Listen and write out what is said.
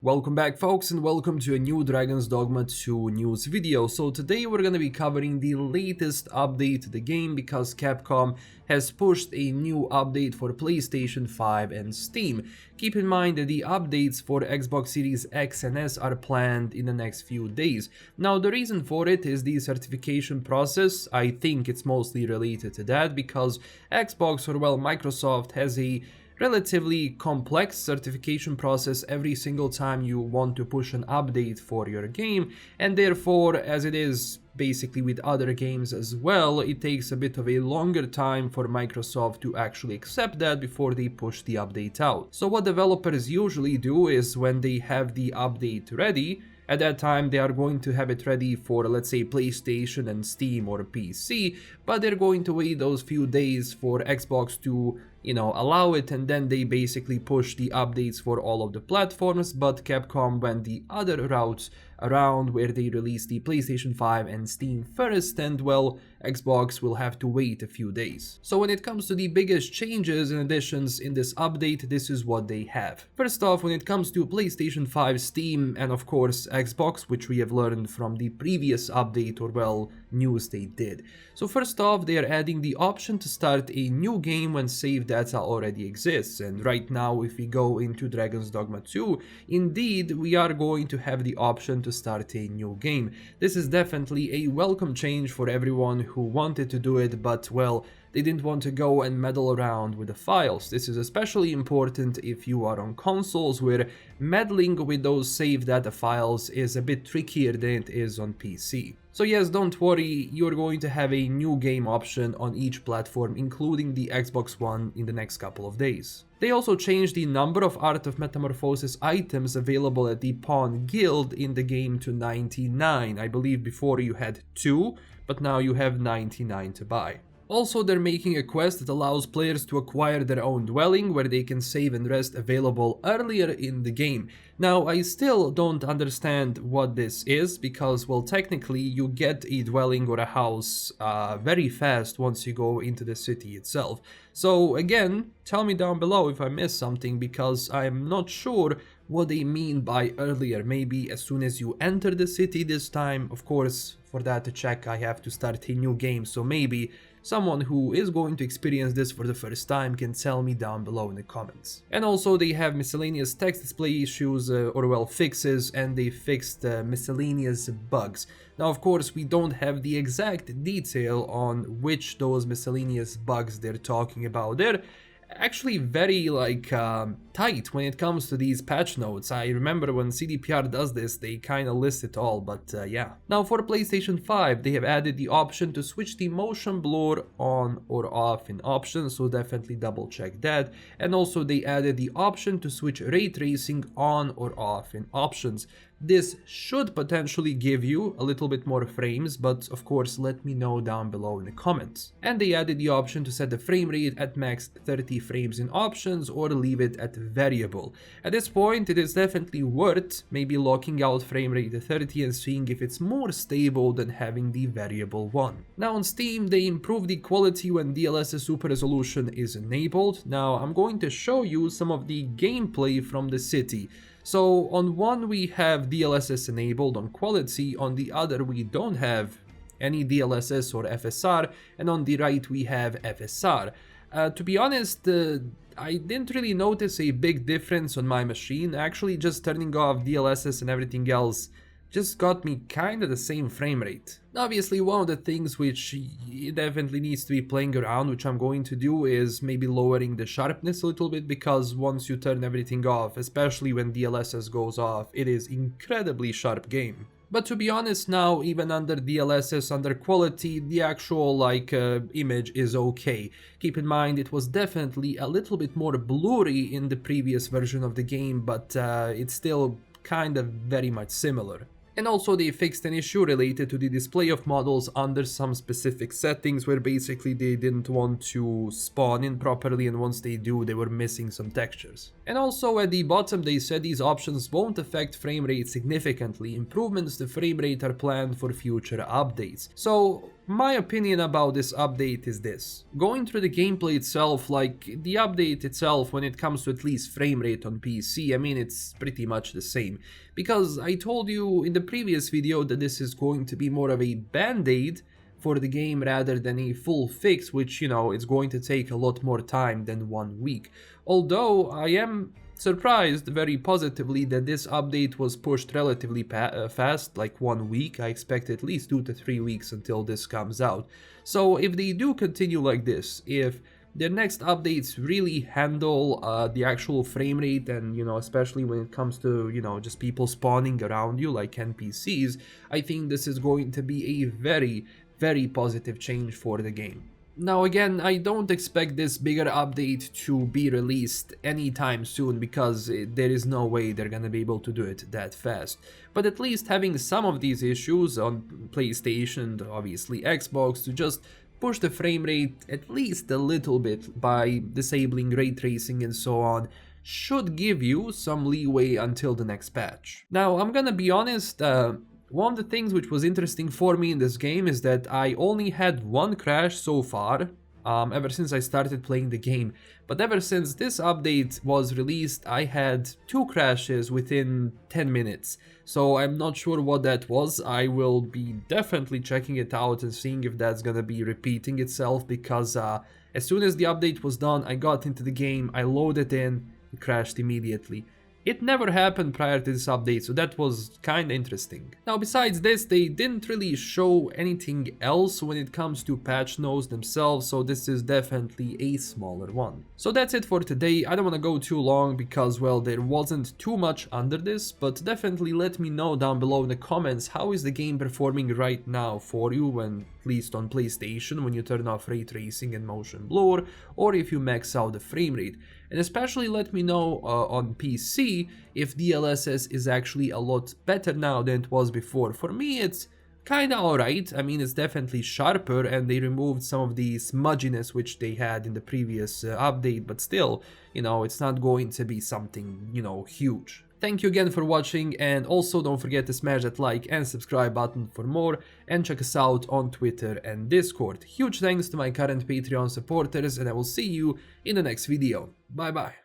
Welcome back folks, and welcome to a new Dragons Dogma 2 news video. So today we're going to be covering the latest update to the game because Capcom has pushed a new update for PlayStation 5 and Steam. Keep in mind that the updates for Xbox Series X and S are planned in the next few days. Now the reason for it is the certification process. I think it's mostly related to that because Xbox, or well, Microsoft has a relatively complex certification process every single time you want to push an update for your game, and therefore, as it is basically with other games as well, it takes a bit of a longer time for Microsoft to actually accept that before they push the update out. So what developers usually do is when they have the update ready, at that time they are going to have it ready for, let's say, PlayStation and Steam or PC, but they're going to wait those few days for Xbox to allow it, and then they basically push the updates for all of the platforms. But Capcom went the other route around, where they released the PlayStation 5 and Steam first, and well, Xbox will have to wait a few days. So when it comes to the biggest changes and additions in this update, this is what they have. First off, when it comes to PlayStation 5, Steam, and of course Xbox, which we have learned from the previous update, or well, news they did. So first off, they are adding the option to start a new game when save data already exists, and right now if we go into Dragons Dogma 2, indeed we are going to have the option to start a new game. This is definitely a welcome change for everyone who wanted to do it, but well, they didn't want to go and meddle around with the files. This is especially important if you are on consoles, where meddling with those save data files is a bit trickier than it is on PC. So yes, don't worry, you're going to have a new game option on each platform, including the Xbox One, in the next couple of days. They also changed the number of Art of Metamorphosis items available at the Pawn Guild in the game to 99. I believe before you had 2, but now you have 99 to buy. Also, they're making a quest that allows players to acquire their own dwelling, where they can save and rest, available earlier in the game. Now, I still don't understand what this is, because, well, technically you get a dwelling or a house very fast once you go into the city itself. So again, tell me down below if I missed something, because I'm not sure what they mean by earlier. Maybe as soon as you enter the city this time. Of course, for that to check I have to start a new game, so maybe someone who is going to experience this for the first time can tell me down below in the comments. And also they have miscellaneous text display issues, or well, fixes, and they fixed miscellaneous bugs. Now of course we don't have the exact detail on which those miscellaneous bugs they're talking about. They're actually very tight when it comes to these patch notes. I remember when CDPR does this, they kinda list it all, but yeah. Now for PlayStation 5, they have added the option to switch the motion blur on or off in options, so definitely double check that. And also they added the option to switch ray tracing on or off in options. This should potentially give you a little bit more frames, but of course let me know down below in the comments. And they added the option to set the frame rate at max 30 frames in options, or leave it at variable. At this point it is definitely worth maybe locking out frame rate at 30 and seeing if it's more stable than having the variable one. Now on Steam they improved the quality when DLSS Super Resolution is enabled. Now I'm going to show you some of the gameplay from the city. So on one we have DLSS enabled on quality, on the other we don't have any DLSS or FSR, and on the right we have FSR. To be honest, I didn't really notice a big difference on my machine. Actually, just turning off DLSS and everything else just got me kinda the same frame rate. Obviously, one of the things which definitely needs to be playing around, which I'm going to do, is maybe lowering the sharpness a little bit, because once you turn everything off, especially when DLSS goes off, it is incredibly sharp game. But to be honest now, even under DLSS, under quality, the actual image is okay. Keep in mind it was definitely a little bit more blurry in the previous version of the game, but it's still kind of very much similar. And also they fixed an issue related to the display of models under some specific settings, where basically they didn't want to spawn in properly, and once they do, they were missing some textures. And also at the bottom they said these options won't affect frame rate significantly. Improvements to frame rate are planned for future updates. So my opinion about this update is this. Going through the gameplay itself, like the update itself when it comes to at least frame rate on PC, I mean it's pretty much the same. Because I told you in the previous video that this is going to be more of a band-aid for the game rather than a full fix, which, you know, it's going to take a lot more time than 1 week. Although I am surprised very positively that this update was pushed relatively fast, like 1 week. I expect at least 2 to 3 weeks until this comes out. So if they do continue like this, if their next updates really handle the actual frame rate, and, you know, especially when it comes to, you know, just people spawning around you like NPCs, I think this is going to be a very positive change for the game. Now again, I don't expect this bigger update to be released anytime soon because there is no way they're gonna be able to do it that fast. But at least having some of these issues on PlayStation, obviously Xbox, to just push the frame rate at least a little bit by disabling ray tracing and so on, should give you some leeway until the next patch. Now I'm gonna be honest, one of the things which was interesting for me in this game is that I only had one crash so far, ever since I started playing the game. But ever since this update was released, I had 2 crashes within 10 minutes. So I'm not sure what that was. I will be definitely checking it out and seeing if that's gonna be repeating itself, because as soon as the update was done, I got into the game, I loaded in, it crashed immediately. It never happened prior to this update, so that was kinda interesting. Now besides this, they didn't really show anything else when it comes to patch notes themselves, so this is definitely a smaller one. So that's it for today. I don't want to go too long because, well, there wasn't too much under this, but definitely let me know down below in the comments how is the game performing right now for you, when at least on PlayStation, when you turn off ray tracing and motion blur, or if you max out the frame rate. And especially let me know on PC if DLSS is actually a lot better now than it was before. For me it's kinda alright. I mean, it's definitely sharper and they removed some of the smudginess which they had in the previous update, but still, you know, it's not going to be something, you know, huge. Thank you again for watching, and also don't forget to smash that like and subscribe button for more, and check us out on Twitter and Discord. Huge thanks to my current Patreon supporters, and I will see you in the next video. Bye bye.